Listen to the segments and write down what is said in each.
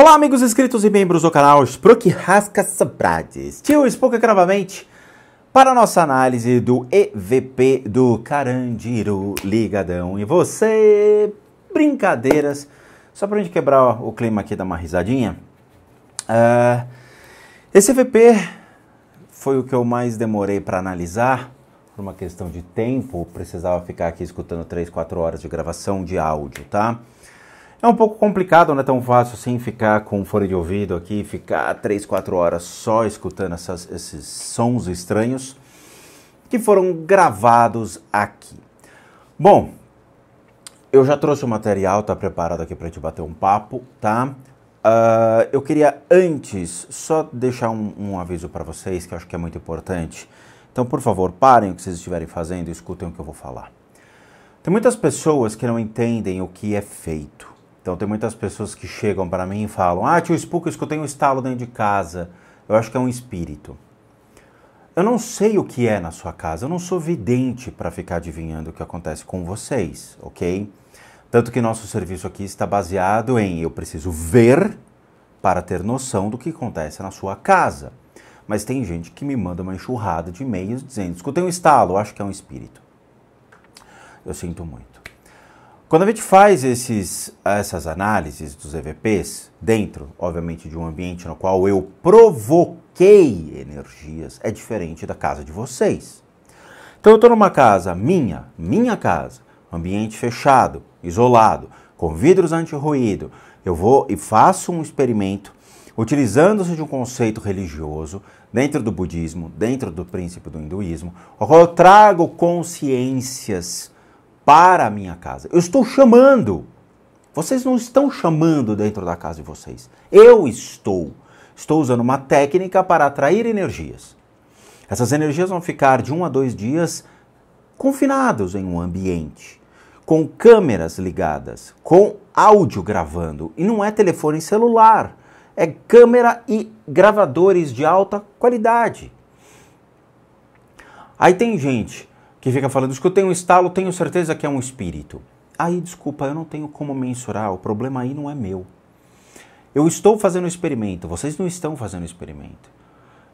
Olá, amigos inscritos e membros do canal Spruck Rasca Sabrades. Tio Spook aqui novamente para a nossa análise do EVP do Carandiru Ligadão. E você, brincadeiras, só para a gente quebrar o clima aqui, dar uma risadinha. Esse EVP foi o que eu mais demorei para analisar, por uma questão de tempo, precisava ficar aqui escutando 3, 4 horas de gravação de áudio, tá? É um pouco complicado, não é tão fácil assim ficar com fone de ouvido aqui, ficar 3, 4 horas só escutando esses sons estranhos que foram gravados aqui. Bom, eu já trouxe o material, tá preparado aqui pra gente bater um papo, tá? Eu queria antes só deixar um aviso para vocês que eu acho que é muito importante. Então, por favor, parem o que vocês estiverem fazendo e escutem o que eu vou falar. Tem muitas pessoas que não entendem o que é feito. Então tem muitas pessoas que chegam para mim e falam: ah, tio Spook, eu escutei um estalo dentro de casa, eu acho que é um espírito. Eu não sei o que é na sua casa, eu não sou vidente para ficar adivinhando o que acontece com vocês, ok? Tanto que nosso serviço aqui está baseado em eu preciso ver para ter noção do que acontece na sua casa. Mas tem gente que me manda uma enxurrada de e-mails dizendo: escutei um estalo, eu acho que é um espírito. Eu sinto muito. Quando a gente faz essas análises dos EVPs, dentro, obviamente, de um ambiente no qual eu provoquei energias, é diferente da casa de vocês. Então eu estou numa casa minha casa, ambiente fechado, isolado, com vidros anti-ruído. Eu vou e faço um experimento, utilizando-se de um conceito religioso, dentro do budismo, dentro do princípio do hinduísmo, ao qual eu trago consciências para a minha casa. Eu estou chamando. Vocês não estão chamando dentro da casa de vocês. Eu estou. Estou usando uma técnica para atrair energias. Essas energias vão ficar de 1 a 2 dias confinados em um ambiente, com câmeras ligadas, com áudio gravando. E não é telefone celular. É câmera e gravadores de alta qualidade. Aí tem gente que fica falando: escutei um estalo, tenho certeza que é um espírito. Aí, desculpa, eu não tenho como mensurar, o problema aí não é meu. Eu estou fazendo um experimento, vocês não estão fazendo experimento.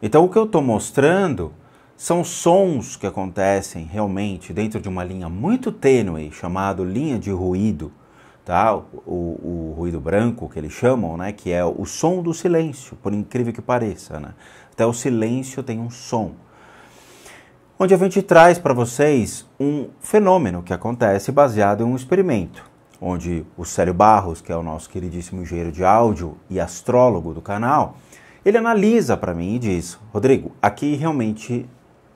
Então o que eu estou mostrando são sons que acontecem realmente dentro de uma linha muito tênue, chamado linha de ruído, tá? O ruído branco que eles chamam, né? Que é o som do silêncio, por incrível que pareça, né? Até o silêncio tem um som. Onde a gente traz para vocês um fenômeno que acontece baseado em um experimento, onde o Célio Barros, que é o nosso queridíssimo engenheiro de áudio e astrólogo do canal, ele analisa para mim e diz: Rodrigo, aqui realmente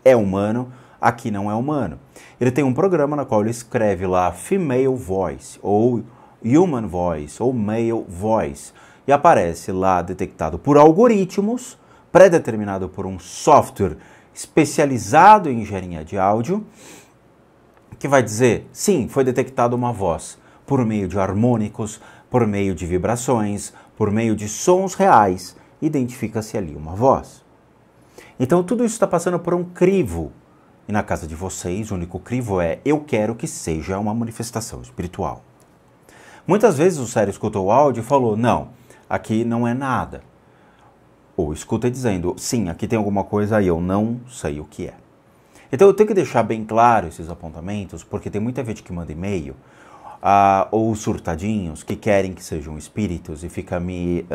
é humano, aqui não é humano. Ele tem um programa na qual ele escreve lá Female Voice, ou Human Voice, ou Male Voice, e aparece lá detectado por algoritmos, pré-determinado por um software especializado em engenharia de áudio, que vai dizer: sim, foi detectada uma voz por meio de harmônicos, por meio de vibrações, por meio de sons reais, identifica-se ali uma voz. Então tudo isso está passando por um crivo, e na casa de vocês o único crivo é: eu quero que seja uma manifestação espiritual. Muitas vezes o Célio escutou o áudio e falou: não, aqui não é nada. Ou escuta dizendo: sim, aqui tem alguma coisa e eu não sei o que é. Então eu tenho que deixar bem claro esses apontamentos, porque tem muita gente que manda e-mail, ou surtadinhos, que querem que sejam espíritos e fica me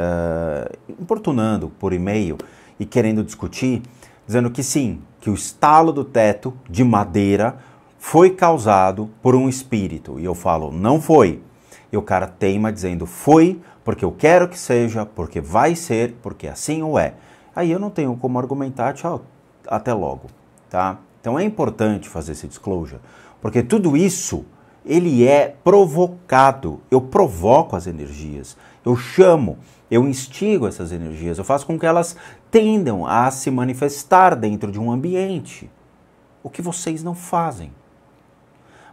importunando por e-mail e querendo discutir, dizendo que sim, que o estalo do teto de madeira foi causado por um espírito. E eu falo: não foi. E o cara teima dizendo: foi, porque eu quero que seja, porque vai ser, porque assim o é. Aí eu não tenho como argumentar, tchau, até logo, tá? Então é importante fazer esse disclosure, porque tudo isso, ele é provocado. Eu provoco as energias, eu chamo, eu instigo essas energias, eu faço com que elas tendam a se manifestar dentro de um ambiente, o que vocês não fazem.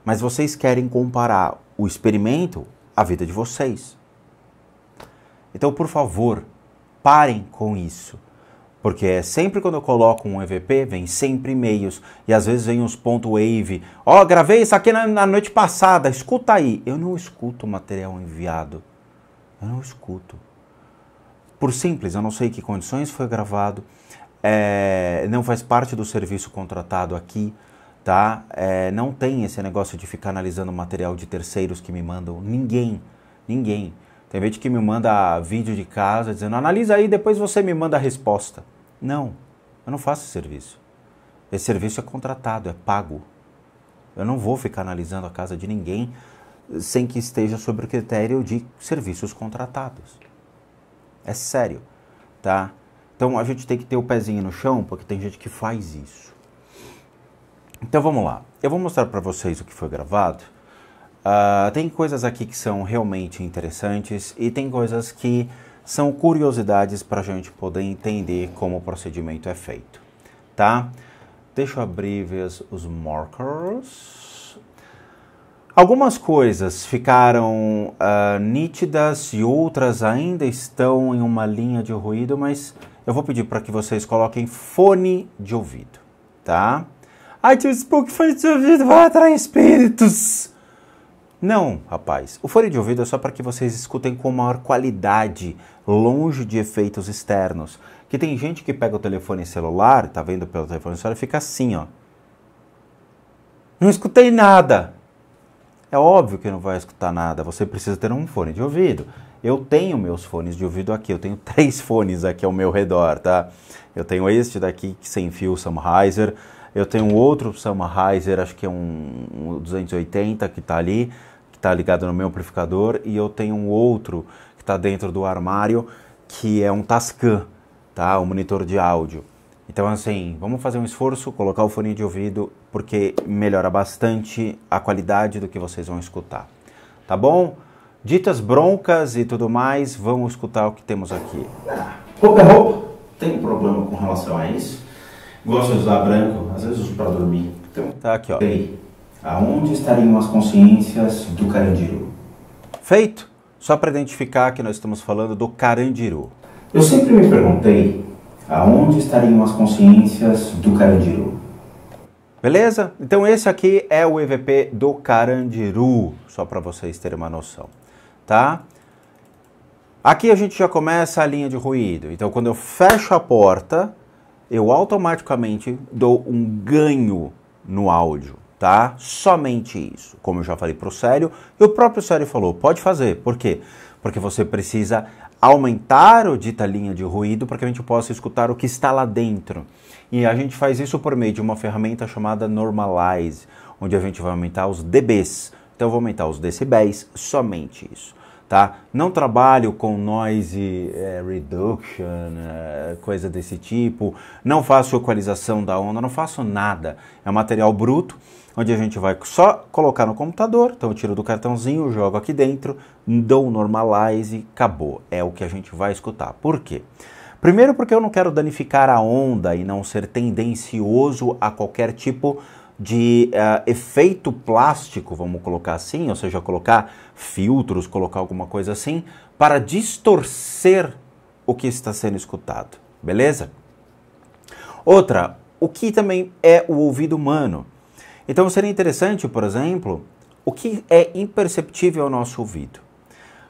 Mas vocês querem comparar o experimento à vida de vocês. Então, por favor, parem com isso. Porque sempre quando eu coloco um EVP, vem sempre e-mails. E às vezes vem uns .wave. Ó, gravei isso aqui na noite passada, escuta aí. Eu não escuto o material enviado. Eu não escuto. por simples, eu não sei que condições foi gravado, não faz parte do serviço contratado aqui, tá? Não tem esse negócio de ficar analisando material de terceiros que me mandam, ninguém. Tem gente que me manda vídeo de casa dizendo, analisa aí, depois você me manda a resposta. Não, eu não faço esse serviço. Esse serviço é contratado, é pago. Eu não vou ficar analisando a casa de ninguém sem que esteja sob o critério de serviços contratados. É sério, tá? Então a gente tem que ter o pezinho no chão, porque tem gente que faz isso. Então vamos lá. Eu vou mostrar para vocês o que foi gravado. Tem coisas aqui que são realmente interessantes e tem coisas que são curiosidades para a gente poder entender como o procedimento é feito, tá? Deixa eu abrir os markers. Algumas coisas ficaram nítidas e outras ainda estão em uma linha de ruído, mas eu vou pedir para que vocês coloquem fone de ouvido, tá? Ai, tio Spook, fone de ouvido vai atrair espíritos. Não, rapaz. O fone de ouvido é só para que vocês escutem com maior qualidade, longe de efeitos externos. Que tem gente que pega o telefone celular, tá vendo pelo telefone celular, e fica assim, ó. Não escutei nada. É óbvio que não vai escutar nada, você precisa ter um fone de ouvido. Eu tenho meus fones de ouvido aqui, eu tenho 3 fones aqui ao meu redor, tá? Eu tenho este daqui sem fio Sennheiser, eu tenho um outro Sennheiser, acho que é um 280 que tá ali, que tá ligado no meu amplificador, e eu tenho um outro que tá dentro do armário, que é um Tascam, tá? Um monitor de áudio. Então, assim, vamos fazer um esforço, colocar o fone de ouvido, porque melhora bastante a qualidade do que vocês vão escutar. Tá bom? Ditas broncas e tudo mais, vamos escutar o que temos aqui. Roupa é roupa. Tem um problema com relação a isso. Gosto de usar branco, às vezes uso para dormir. Então, tá aqui, ó. Aonde estariam as consciências do Carandiru? Feito? Só para identificar que nós estamos falando do Carandiru. Eu sempre me perguntei aonde estariam as consciências do Carandiru. Beleza? Então esse aqui é o EVP do Carandiru, só para vocês terem uma noção, tá? Aqui a gente já começa a linha de ruído. Então quando eu fecho a porta, eu automaticamente dou um ganho no áudio, tá? Somente isso. Como eu já falei para o Célio, e o próprio Célio falou, pode fazer. Por quê? Porque você precisa aumentar a dita linha de ruído para que a gente possa escutar o que está lá dentro. E a gente faz isso por meio de uma ferramenta chamada Normalize, onde a gente vai aumentar os dBs. Então eu vou aumentar os decibéis, somente isso, tá? Não trabalho com noise reduction, coisa desse tipo, não faço equalização da onda, não faço nada. É um material bruto, onde a gente vai só colocar no computador, então eu tiro do cartãozinho, jogo aqui dentro, dou um Normalize, acabou. É o que a gente vai escutar. Por quê? Primeiro porque eu não quero danificar a onda e não ser tendencioso a qualquer tipo de efeito plástico, vamos colocar assim, ou seja, colocar filtros, colocar alguma coisa assim, para distorcer o que está sendo escutado, beleza? Outra, o que também é o ouvido humano. Então seria interessante, por exemplo, o que é imperceptível ao nosso ouvido.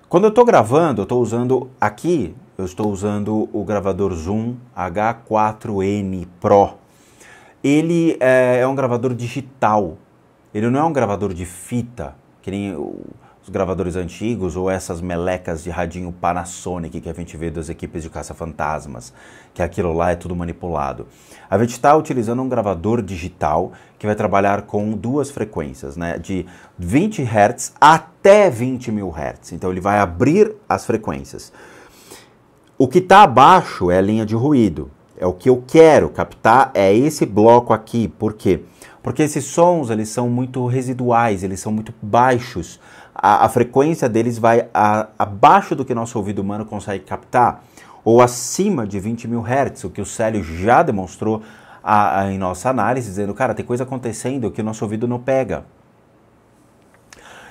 Quando eu estou gravando, eu estou usando aqui, eu estou usando o gravador Zoom H4n Pro. Ele é um gravador digital, ele não é um gravador de fita, que nem os gravadores antigos ou essas melecas de radinho Panasonic que a gente vê das equipes de caça-fantasmas, que aquilo lá é tudo manipulado. A gente está utilizando um gravador digital que vai trabalhar com 2 frequências, né, de 20 Hz até 20.000 Hz. Então ele vai abrir as frequências. O que está abaixo é a linha de ruído. É o que eu quero captar, é esse bloco aqui. Por quê? Porque esses sons, eles são muito residuais, eles são muito baixos. A frequência deles vai abaixo do que nosso ouvido humano consegue captar, ou acima de 20.000 Hz, o que o Célio já demonstrou em nossa análise, dizendo, cara, tem coisa acontecendo que o nosso ouvido não pega.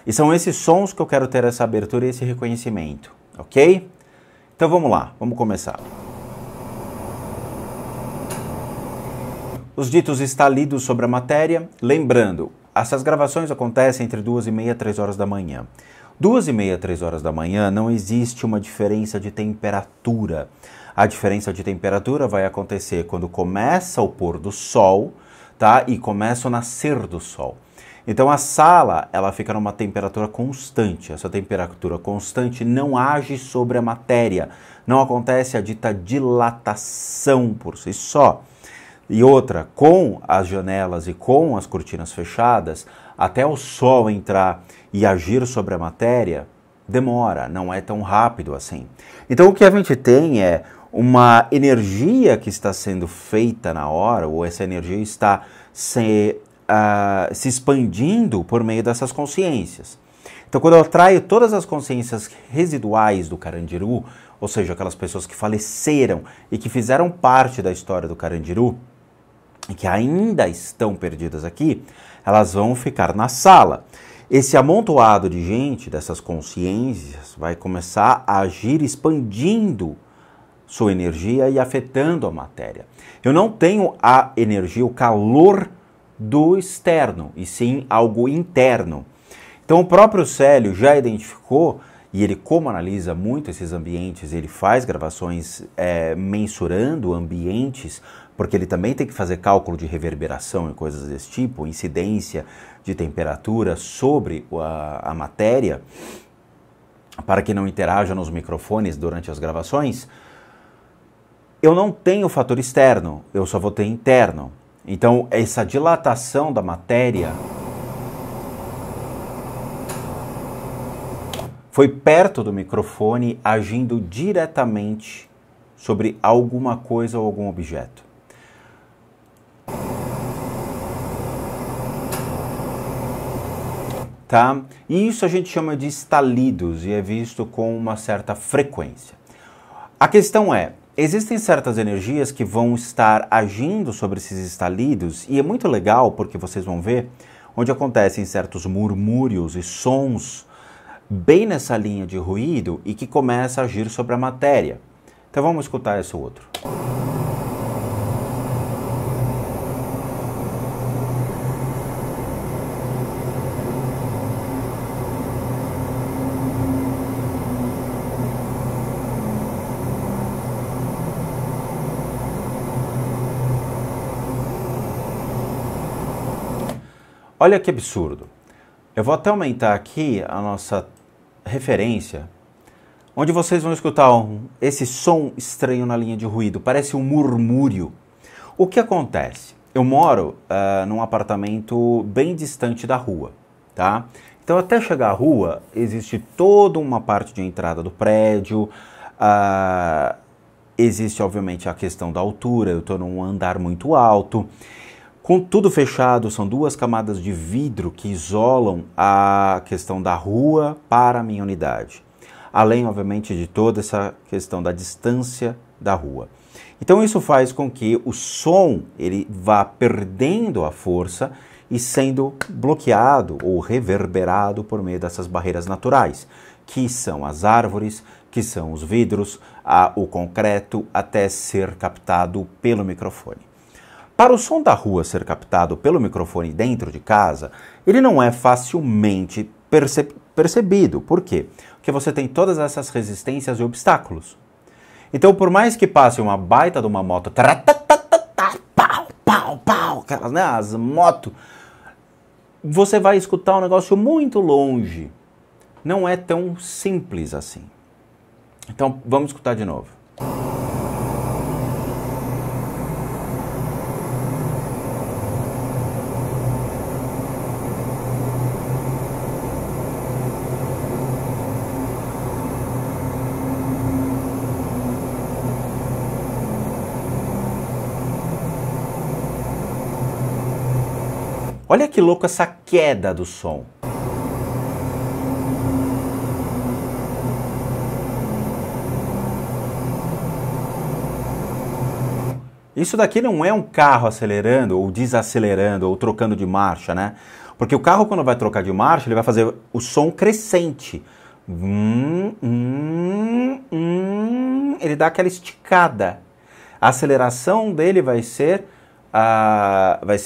E são esses sons que eu quero ter essa abertura e esse reconhecimento, ok? Então vamos lá, vamos começar. Os ditos estalidos sobre a matéria, lembrando, essas gravações acontecem entre 2h30 e 3 horas da manhã. 2h30, 3 horas da manhã, não existe uma diferença de temperatura. A diferença de temperatura vai acontecer quando começa o pôr do sol, tá? E começa o nascer do sol. Então a sala, ela fica numa temperatura constante. Essa temperatura constante não age sobre a matéria. Não acontece a dita dilatação por si só. E outra, com as janelas e com as cortinas fechadas, até o sol entrar e agir sobre a matéria, demora, não é tão rápido assim. Então o que a gente tem é uma energia que está sendo feita na hora, ou essa energia está se expandindo por meio dessas consciências. Então quando eu atraio todas as consciências residuais do Carandiru, ou seja, aquelas pessoas que faleceram e que fizeram parte da história do Carandiru, e que ainda estão perdidas aqui, elas vão ficar na sala. Esse amontoado de gente, dessas consciências, vai começar a agir expandindo sua energia e afetando a matéria. Eu não tenho a energia, o calor do externo, e sim algo interno. Então o próprio Célio já identificou, e ele como analisa muito esses ambientes, ele faz gravações mensurando ambientes, porque ele também tem que fazer cálculo de reverberação e coisas desse tipo, incidência de temperatura sobre a matéria, para que não interaja nos microfones durante as gravações. Eu não tenho fator externo, eu só vou ter interno. Então essa dilatação da matéria foi perto do microfone, agindo diretamente sobre alguma coisa ou algum objeto. Tá? E isso a gente chama de estalidos e é visto com uma certa frequência. A questão é, existem certas energias que vão estar agindo sobre esses estalidos e é muito legal porque vocês vão ver onde acontecem certos murmúrios e sons bem nessa linha de ruído e que começa a agir sobre a matéria. Então vamos escutar esse outro. Olha que absurdo. Eu vou até aumentar aqui a nossa referência, onde vocês vão escutar esse som estranho na linha de ruído, parece um murmúrio. O que acontece? Eu moro num apartamento bem distante da rua, tá? Então até chegar à rua, existe toda uma parte de entrada do prédio, existe obviamente a questão da altura, eu estou num andar muito alto. Com tudo fechado, são 2 camadas de vidro que isolam a questão da rua para a minha unidade. Além, obviamente, de toda essa questão da distância da rua. Então isso faz com que o som ele vá perdendo a força e sendo bloqueado ou reverberado por meio dessas barreiras naturais, que são as árvores, que são os vidros, o concreto, até ser captado pelo microfone. Para o som da rua ser captado pelo microfone dentro de casa, ele não é facilmente percebido. Por quê? Porque você tem todas essas resistências e obstáculos. Então, por mais que passe uma baita de uma moto, aquelas, né, as motos, você vai escutar um negócio muito longe. Não é tão simples assim. Então, vamos escutar de novo. Olha que louco essa queda do som. Isso daqui não é um carro acelerando ou desacelerando ou trocando de marcha, né? Porque o carro quando vai trocar de marcha, ele vai fazer o som crescente. Ele dá aquela esticada. A aceleração dele vai ser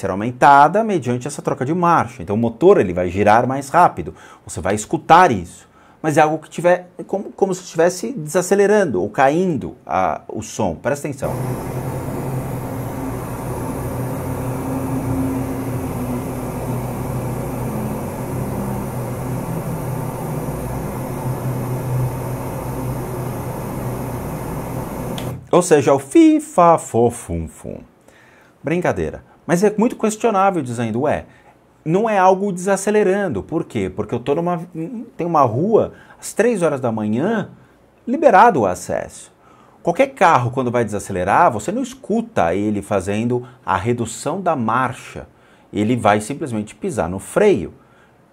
aumentada mediante essa troca de marcha. Então o motor ele vai girar mais rápido. Você vai escutar isso. mas é algo que tiver como se estivesse desacelerando ou caindo o som. Presta atenção. Ou seja, o fi, fa, fo, fum, fum. Brincadeira. Mas é muito questionável dizendo, não é algo desacelerando. Por quê? Porque eu tô tem uma rua, às 3 horas da manhã, liberado o acesso. Qualquer carro, quando vai desacelerar, você não escuta ele fazendo a redução da marcha. Ele vai simplesmente pisar no freio.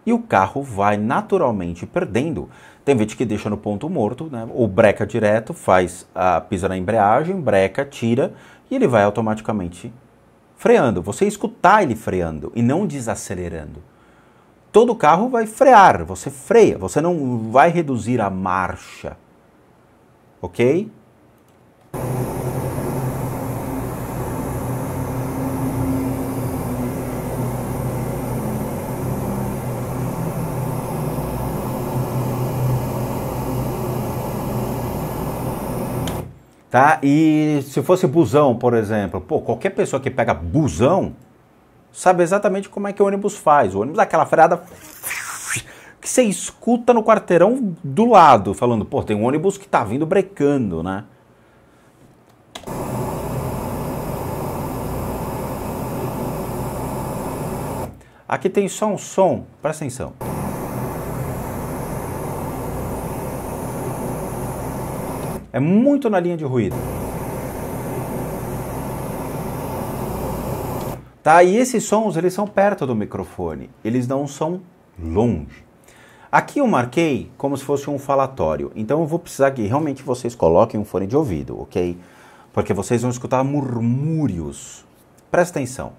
E o carro vai naturalmente perdendo. Tem gente que deixa no ponto morto, né? Ou breca direto, pisa na embreagem, breca, tira, e ele vai automaticamente freando. Você escutar ele freando e não desacelerando. Todo carro vai frear, você freia, você não vai reduzir a marcha. Ok? Tá? E se fosse busão, por exemplo, qualquer pessoa que pega busão sabe exatamente como é que o ônibus faz. O ônibus dá aquela freada que você escuta no quarteirão do lado, falando, tem um ônibus que tá vindo brecando, né? Aqui tem só um som, presta atenção. É muito na linha de ruído. Tá? E esses sons, eles são perto do microfone. Eles não são longe. Aqui eu marquei como se fosse um falatório. Então eu vou precisar que realmente vocês coloquem um fone de ouvido, ok? Porque vocês vão escutar murmúrios. Presta atenção.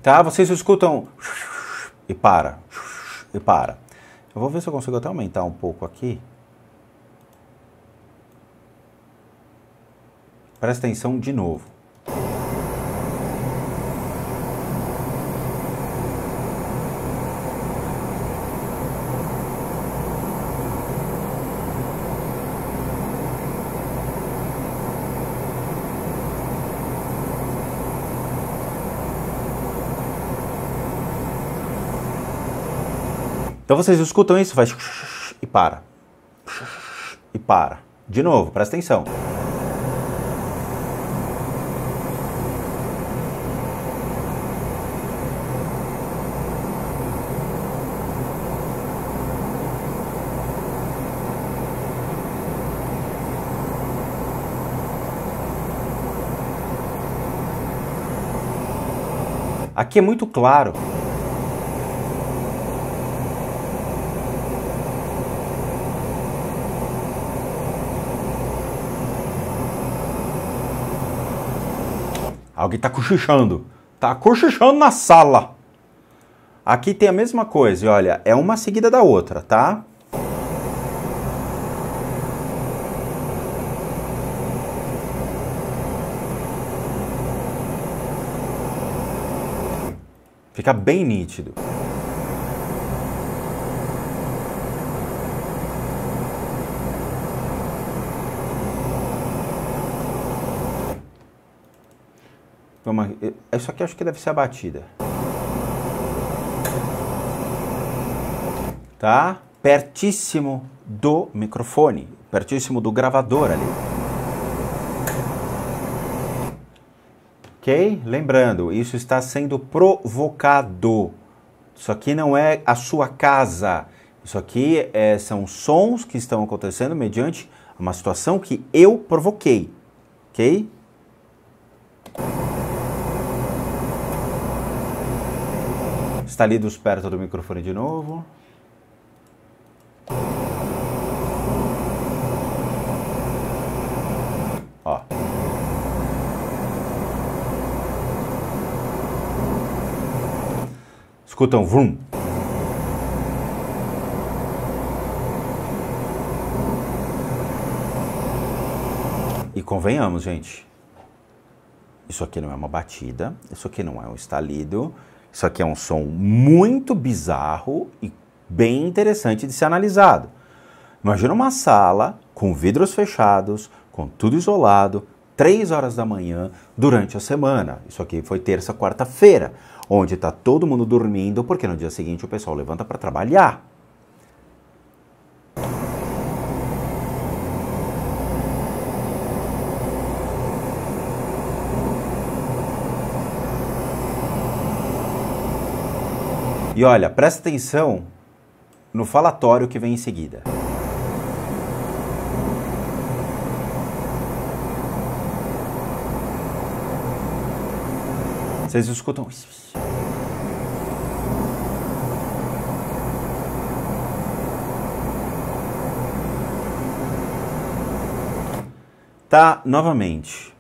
Tá? Vocês escutam e para, e para. Eu vou ver se eu consigo até aumentar um pouco aqui. Presta atenção de novo. Então vocês escutam isso, faz e para. E para. De novo, presta atenção. Aqui é muito claro. Alguém está cochichando. Está cochichando na sala. Aqui tem a mesma coisa. E olha, é uma seguida da outra, tá? Fica bem nítido. Isso aqui acho que deve ser a batida. Tá? Pertíssimo do microfone. Pertíssimo do gravador ali. Ok? Lembrando, isso está sendo provocado. Isso aqui não é a sua casa. Isso aqui são sons que estão acontecendo mediante uma situação que eu provoquei. Ok? Está ali perto do microfone de novo. Ó. Escutam vrum. E convenhamos, gente, isso aqui não é uma batida, isso aqui não é um estalido, isso aqui é um som muito bizarro e bem interessante de ser analisado. Imagina uma sala com vidros fechados, com tudo isolado, 3 horas da manhã durante a semana. Isso aqui foi terça, quarta-feira, onde está todo mundo dormindo, porque no dia seguinte o pessoal levanta para trabalhar. E olha, presta atenção no falatório que vem em seguida. Vocês escutam? Tá, novamente.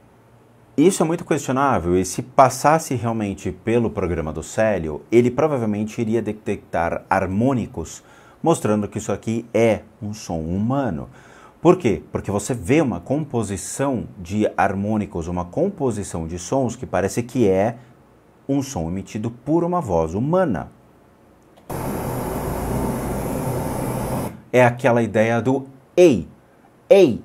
Isso é muito questionável, e se passasse realmente pelo programa do Célio, ele provavelmente iria detectar harmônicos, mostrando que isso aqui é um som humano. Por quê? Porque você vê uma composição de harmônicos, uma composição de sons que parece que é um som emitido por uma voz humana. É aquela ideia do ei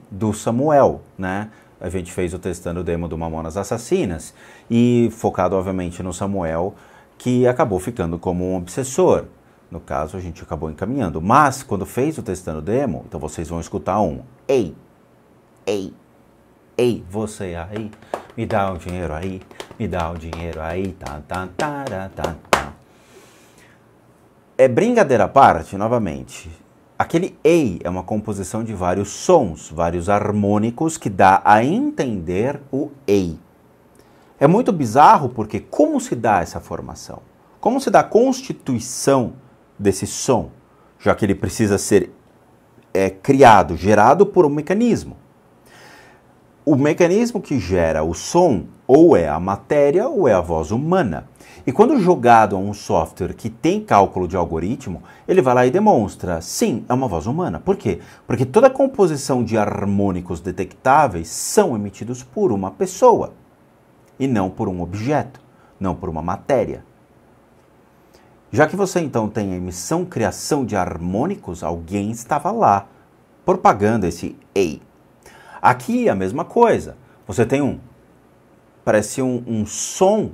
do Samuel, né? A gente fez o Testando o Demo do Mamonas Assassinas e focado, obviamente, no Samuel, que acabou ficando como um obsessor. No caso, a gente acabou encaminhando. Mas, quando fez o Testando o Demo, então vocês vão escutar um ei, você aí, me dá o dinheiro aí, me dá o dinheiro aí, tá, tá, tá, tá, tá. É brincadeira à parte, novamente. Aquele ei é uma composição de vários sons, vários harmônicos que dá a entender o ei. É muito bizarro porque como se dá essa formação? Como se dá a constituição desse som? Já que ele precisa ser criado, gerado por um mecanismo. O mecanismo que gera o som ou é a matéria ou é a voz humana. E quando jogado a um software que tem cálculo de algoritmo, ele vai lá e demonstra, sim, é uma voz humana. Por quê? Porque toda a composição de harmônicos detectáveis são emitidos por uma pessoa, e não por um objeto, não por uma matéria. Já que você então tem a emissão, criação de harmônicos, alguém estava lá, propagando esse ei. Aqui é a mesma coisa. Você tem parece um som,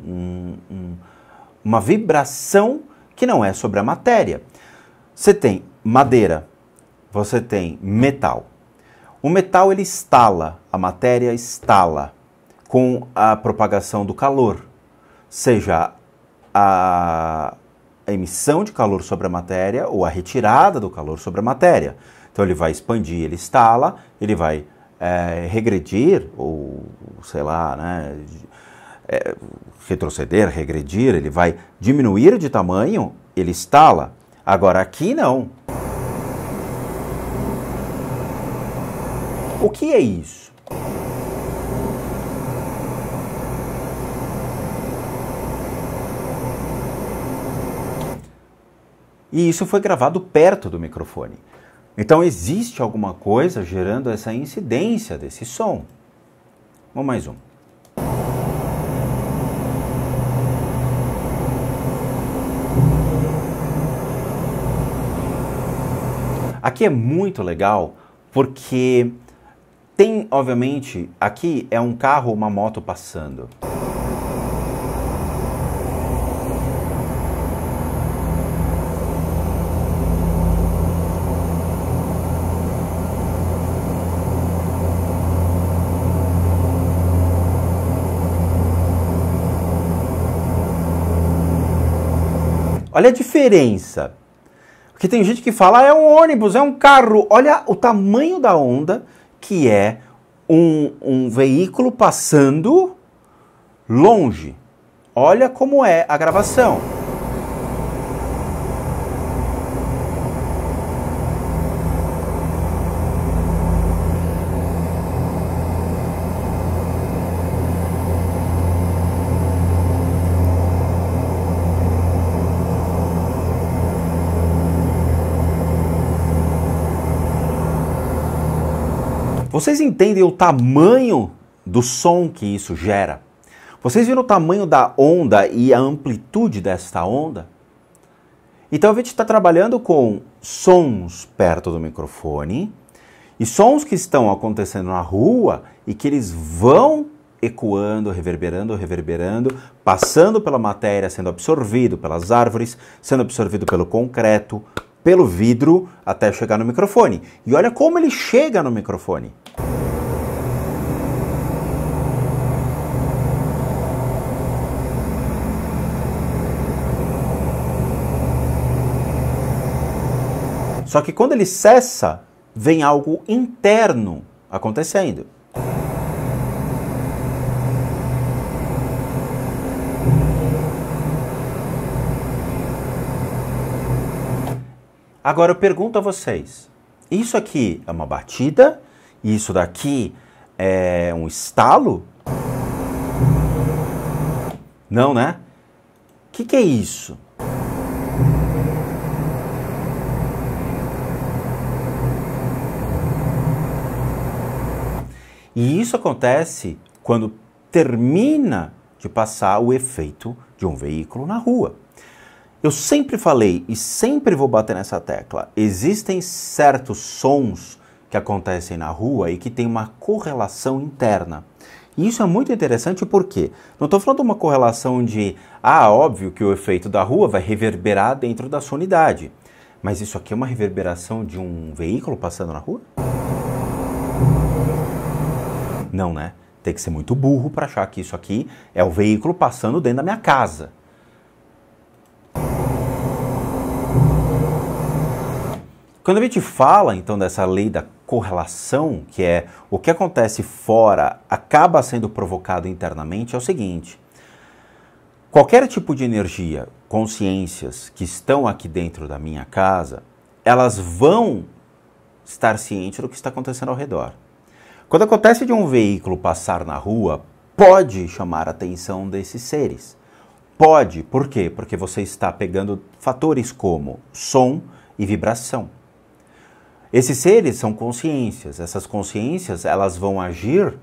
uma vibração que não é sobre a matéria. Você tem madeira, você tem metal. O metal ele estala, a matéria estala com a propagação do calor, seja a emissão de calor sobre a matéria ou a retirada do calor sobre a matéria. Então ele vai expandir, ele estala, ele vai regredir, ou sei lá, né, retroceder, regredir, ele vai diminuir de tamanho, ele estala. Agora aqui não. O que é isso? E isso foi gravado perto do microfone. Então existe alguma coisa gerando essa incidência desse som. Vamos mais um. Aqui é muito legal porque tem, obviamente, aqui é um carro ou uma moto passando. Olha a diferença. Porque tem gente que fala, é um ônibus, é um carro. Olha o tamanho da onda, que é um veículo passando longe. Olha como é a gravação. Vocês entendem o tamanho do som que isso gera? Vocês viram o tamanho da onda e a amplitude desta onda? Então a gente está trabalhando com sons perto do microfone e sons que estão acontecendo na rua e que eles vão ecoando, reverberando, passando pela matéria, sendo absorvido pelas árvores, sendo absorvido pelo concreto, pelo vidro, até chegar no microfone. E olha como ele chega no microfone. Só que quando ele cessa, vem algo interno acontecendo. Agora eu pergunto a vocês, isso aqui é uma batida? Isso daqui é um estalo? Não, né? O que é isso? E isso acontece quando termina de passar o efeito de um veículo na rua. Eu sempre falei e sempre vou bater nessa tecla. Existem certos sons que acontecem na rua e que tem uma correlação interna. E isso é muito interessante porque não estou falando de uma correlação de, óbvio que o efeito da rua vai reverberar dentro da sua unidade. Mas isso aqui é uma reverberação de um veículo passando na rua? Não, né? Tem que ser muito burro para achar que isso aqui é o veículo passando dentro da minha casa. Quando a gente fala, então, dessa lei da correlação, que é o que acontece fora acaba sendo provocado internamente, é o seguinte. Qualquer tipo de energia, consciências que estão aqui dentro da minha casa, elas vão estar cientes do que está acontecendo ao redor. Quando acontece de um veículo passar na rua, pode chamar a atenção desses seres. Pode, por quê? Porque você está pegando fatores como som e vibração. Esses seres são consciências. Essas consciências, elas vão agir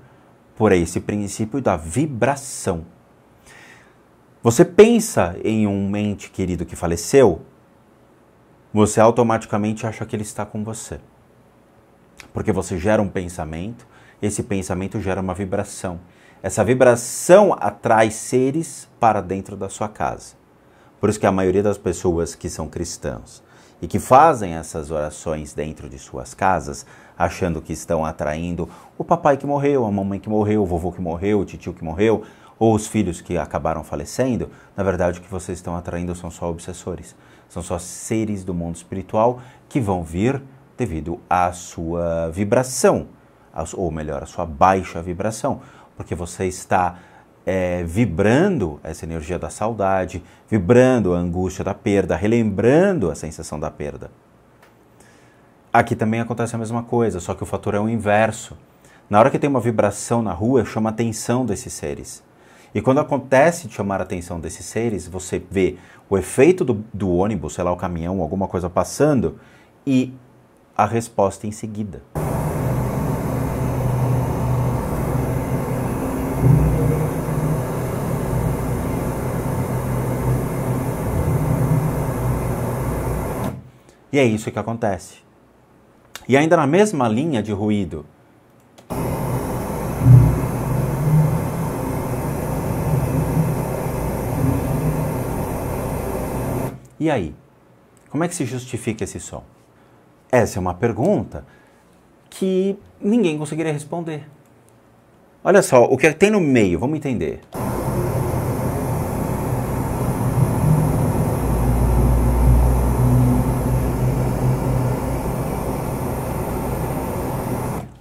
por esse princípio da vibração. Você pensa em um ente querido que faleceu, você automaticamente acha que ele está com você. Porque você gera um pensamento, esse pensamento gera uma vibração. Essa vibração atrai seres para dentro da sua casa. Por isso que a maioria das pessoas que são cristãos e que fazem essas orações dentro de suas casas, achando que estão atraindo o papai que morreu, a mamãe que morreu, o vovô que morreu, o tio que morreu, ou os filhos que acabaram falecendo, na verdade o que vocês estão atraindo são só obsessores. São só seres do mundo espiritual que vão vir devido à sua vibração, ou melhor, à sua baixa vibração, porque você está vibrando essa energia da saudade, vibrando a angústia da perda, relembrando a sensação da perda. Aqui também acontece a mesma coisa, só que o fator é o inverso. Na hora que tem uma vibração na rua, chama a atenção desses seres. E quando acontece de chamar a atenção desses seres, você vê o efeito do ônibus, sei lá, o caminhão, alguma coisa passando, e a resposta em seguida. E é isso que acontece. E ainda na mesma linha de ruído. E aí? Como é que se justifica esse som? Essa é uma pergunta que ninguém conseguiria responder. Olha só, o que tem no meio, vamos entender.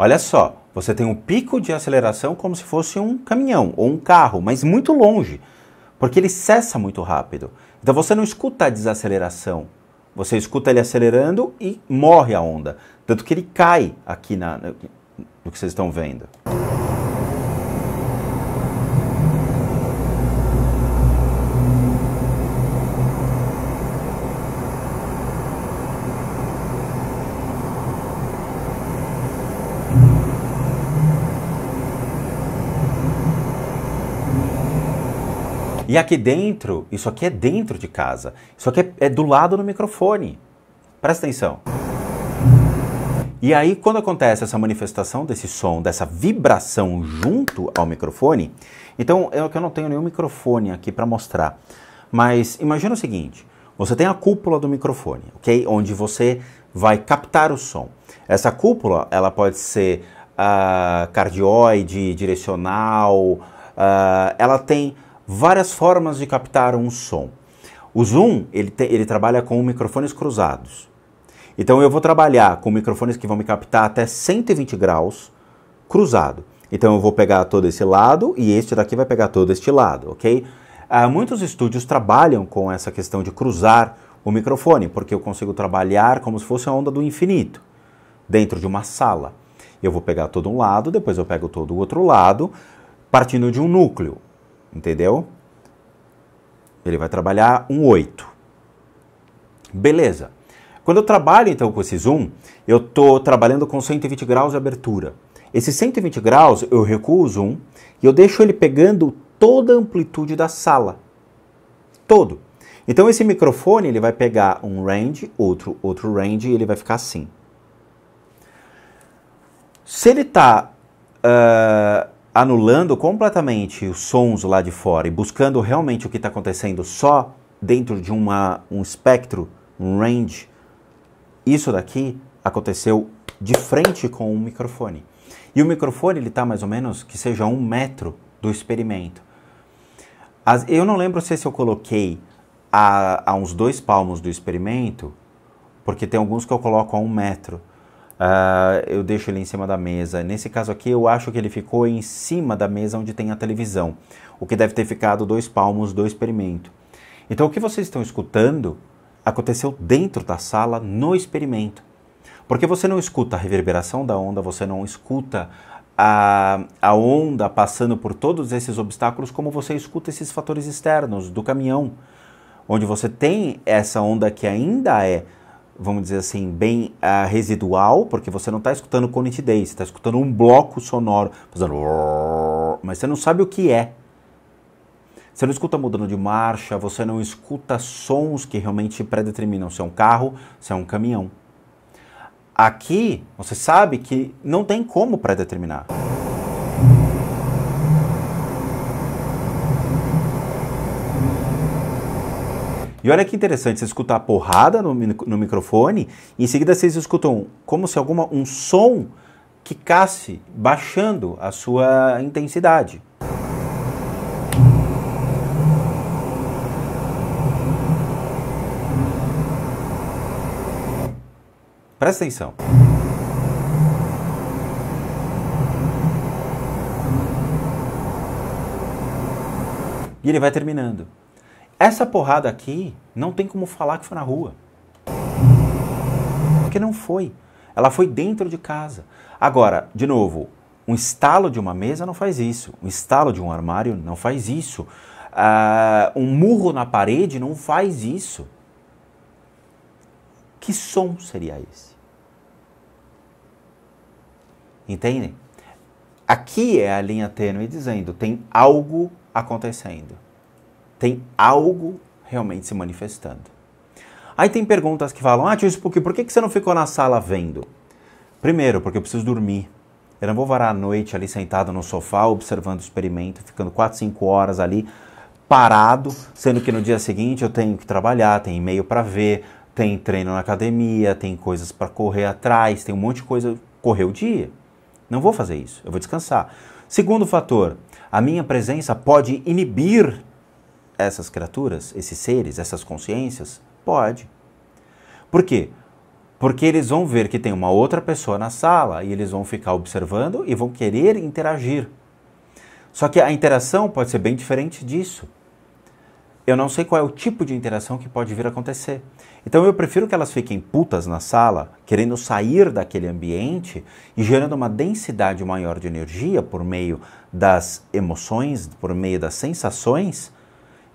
Olha só, você tem um pico de aceleração como se fosse um caminhão ou um carro, mas muito longe, porque ele cessa muito rápido. Então você não escuta a desaceleração, você escuta ele acelerando e morre a onda. Tanto que ele cai aqui no que vocês estão vendo. E aqui dentro, isso aqui é dentro de casa. Isso aqui é do lado do microfone. Presta atenção. E aí, quando acontece essa manifestação desse som, dessa vibração junto ao microfone, então eu não tenho nenhum microfone aqui para mostrar, mas imagina o seguinte, você tem a cúpula do microfone, ok? Onde você vai captar o som. Essa cúpula, ela pode ser cardioide, direcional, ela tem várias formas de captar um som. O Zoom, ele trabalha com microfones cruzados. Então eu vou trabalhar com microfones que vão me captar até 120 graus cruzado. Então eu vou pegar todo esse lado e este daqui vai pegar todo este lado, ok? Muitos estúdios trabalham com essa questão de cruzar o microfone, porque eu consigo trabalhar como se fosse a onda do infinito, dentro de uma sala. Eu vou pegar todo um lado, depois eu pego todo o outro lado, partindo de um núcleo, entendeu? Ele vai trabalhar um 8. Beleza. Quando eu trabalho então com esse zoom, eu estou trabalhando com 120 graus de abertura. Esses 120 graus eu recuo o zoom e eu deixo ele pegando toda a amplitude da sala. Todo. Então esse microfone ele vai pegar um range, outro range e ele vai ficar assim. Se ele está anulando completamente os sons lá de fora e buscando realmente o que está acontecendo só dentro de um espectro, um range, isso daqui aconteceu de frente com um microfone. E o microfone ele está mais ou menos que seja 1 metro do experimento. Eu não lembro se eu coloquei a uns 2 palmos do experimento, porque tem alguns que eu coloco a 1 metro. Eu deixo ele em cima da mesa. Nesse caso aqui, eu acho que ele ficou em cima da mesa onde tem a televisão, o que deve ter ficado 2 palmos do experimento. Então, o que vocês estão escutando aconteceu dentro da sala, no experimento. Porque você não escuta a reverberação da onda, você não escuta a onda passando por todos esses obstáculos, como você escuta esses fatores externos do caminhão, onde você tem essa onda que ainda é, vamos dizer assim, bem residual, porque você não está escutando com nitidez, você está escutando um bloco sonoro, fazendo, mas você não sabe o que é. Você não escuta mudando de marcha, você não escuta sons que realmente predeterminam se é um carro, se é um caminhão. Aqui, você sabe que não tem como predeterminar. E olha que interessante, você escuta a porrada no microfone e em seguida vocês escutam como se um som quicasse, baixando a sua intensidade. Presta atenção. E ele vai terminando. Essa porrada aqui não tem como falar que foi na rua. Porque não foi. Ela foi dentro de casa. Agora, de novo, um estalo de uma mesa não faz isso. Um estalo de um armário não faz isso. Um murro na parede não faz isso. Que som seria esse? Entendem? Aqui é a linha tênue dizendo, tem algo acontecendo. Tem algo realmente se manifestando. Aí tem perguntas que falam, tio Spook, por que você não ficou na sala vendo? Primeiro, porque eu preciso dormir. Eu não vou varar a noite ali sentado no sofá, observando o experimento, ficando 4, 5 horas ali parado, sendo que no dia seguinte eu tenho que trabalhar, tem e-mail para ver, tem treino na academia, tem coisas para correr atrás, tem um monte de coisa, correr o dia. Não vou fazer isso, eu vou descansar. Segundo fator, a minha presença pode inibir essas criaturas, esses seres, essas consciências? Pode. Por quê? Porque eles vão ver que tem uma outra pessoa na sala e eles vão ficar observando e vão querer interagir. Só que a interação pode ser bem diferente disso. Eu não sei qual é o tipo de interação que pode vir a acontecer. Então eu prefiro que elas fiquem putas na sala, querendo sair daquele ambiente e gerando uma densidade maior de energia por meio das emoções, por meio das sensações,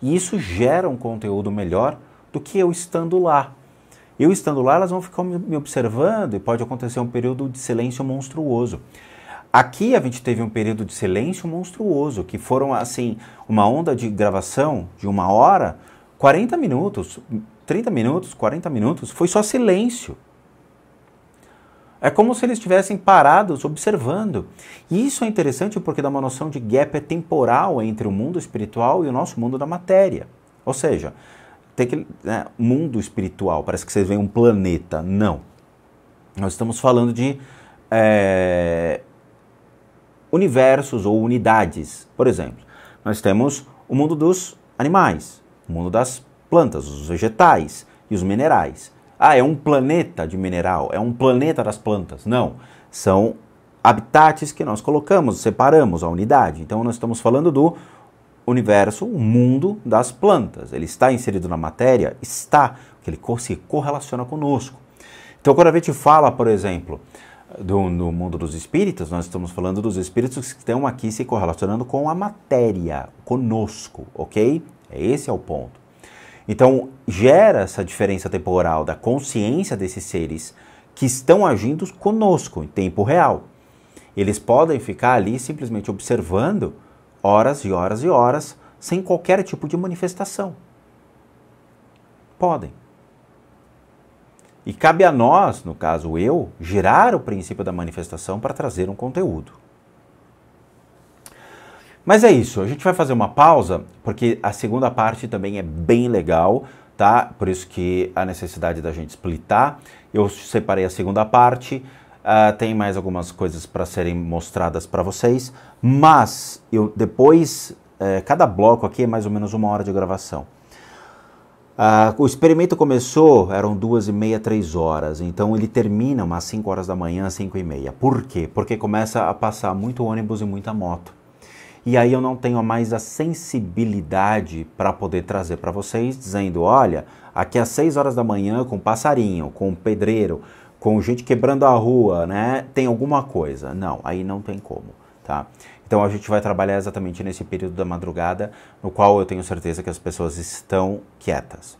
e isso gera um conteúdo melhor do que eu estando lá. Eu estando lá, elas vão ficar me observando e pode acontecer um período de silêncio monstruoso. Aqui a gente teve um período de silêncio monstruoso, que foram, assim, uma onda de gravação de 1 hora, 40 minutos, 30 minutos, 40 minutos, foi só silêncio. É como se eles estivessem parados, observando. E isso é interessante porque dá uma noção de gap temporal entre o mundo espiritual e o nosso mundo da matéria. Ou seja, tem que, mundo espiritual, parece que vocês veem um planeta. Não. Nós estamos falando de universos ou unidades. Por exemplo, nós temos o mundo dos animais, o mundo das plantas, os vegetais e os minerais. Ah, é um planeta de mineral, é um planeta das plantas. Não, são habitats que nós colocamos, separamos a unidade. Então nós estamos falando do universo, o mundo das plantas. Ele está inserido na matéria? Está, porque ele se correlaciona conosco. Então quando a gente fala, por exemplo, do mundo dos espíritos, nós estamos falando dos espíritos que estão aqui se correlacionando com a matéria, conosco, ok? Esse é o ponto. Então, gera essa diferença temporal da consciência desses seres que estão agindo conosco em tempo real. Eles podem ficar ali simplesmente observando horas e horas e horas sem qualquer tipo de manifestação. Podem. E cabe a nós, no caso eu, girar o princípio da manifestação para trazer um conteúdo. Mas é isso, a gente vai fazer uma pausa, porque a segunda parte também é bem legal, tá? Por isso que a necessidade da gente splitar. Eu separei a segunda parte, tem mais algumas coisas para serem mostradas para vocês, mas eu depois, cada bloco aqui é mais ou menos 1 hora de gravação. O experimento começou, eram 2h30, 3 horas, então ele termina umas 5 horas da manhã, 5h30. Por quê? Porque começa a passar muito ônibus e muita moto. E aí eu não tenho mais a sensibilidade para poder trazer para vocês, dizendo, olha, aqui às 6 horas da manhã, com passarinho, com pedreiro, com gente quebrando a rua, né, tem alguma coisa. Não, aí não tem como, tá? Então a gente vai trabalhar exatamente nesse período da madrugada, no qual eu tenho certeza que as pessoas estão quietas.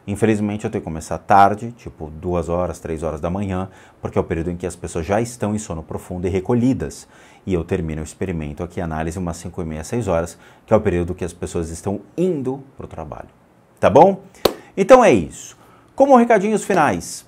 Infelizmente eu tenho que começar tarde, tipo 2 horas, 3 horas da manhã, porque é o período em que as pessoas já estão em sono profundo e recolhidas. E eu termino o experimento aqui, análise, umas 5h30, 6 horas, que é o período que as pessoas estão indo para o trabalho. Tá bom? Então é isso. Como recadinhos finais.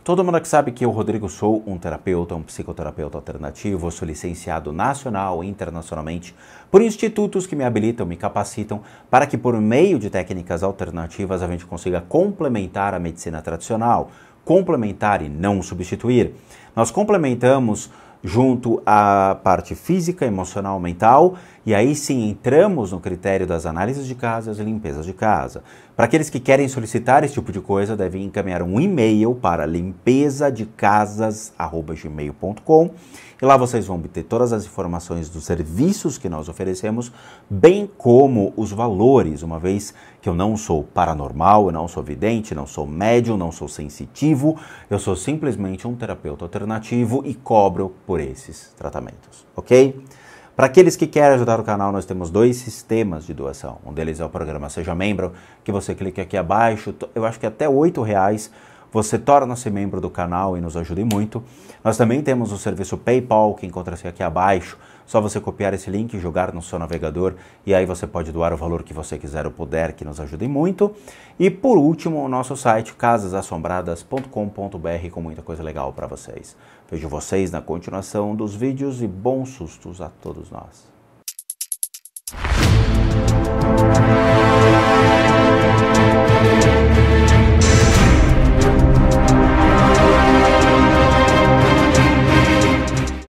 Todo mundo que sabe que eu, Rodrigo, sou um terapeuta, um psicoterapeuta alternativo, sou licenciado nacional e internacionalmente por institutos que me habilitam, me capacitam para que por meio de técnicas alternativas a gente consiga complementar a medicina tradicional, complementar e não substituir. Nós complementamos junto à parte física, emocional, mental, e aí sim entramos no critério das análises de casas e limpezas de casa. Para aqueles que querem solicitar esse tipo de coisa, devem encaminhar um e-mail para limpezadecasas@gmail.com e lá vocês vão obter todas as informações dos serviços que nós oferecemos, bem como os valores, uma vez que eu não sou paranormal, eu não sou vidente, não sou médium, não sou sensitivo, eu sou simplesmente um terapeuta alternativo e cobro por esses tratamentos, ok? Para aqueles que querem ajudar o canal, nós temos 2 sistemas de doação. Um deles é o programa Seja Membro, que você clica aqui abaixo, eu acho que até R$8 você torna-se membro do canal e nos ajude muito. Nós também temos o serviço PayPal, que encontra-se aqui abaixo. Só você copiar esse link, jogar no seu navegador e aí você pode doar o valor que você quiser ou puder, que nos ajude muito. E por último, o nosso site casasassombradas.com.br com muita coisa legal para vocês. Vejo vocês na continuação dos vídeos e bons sustos a todos nós.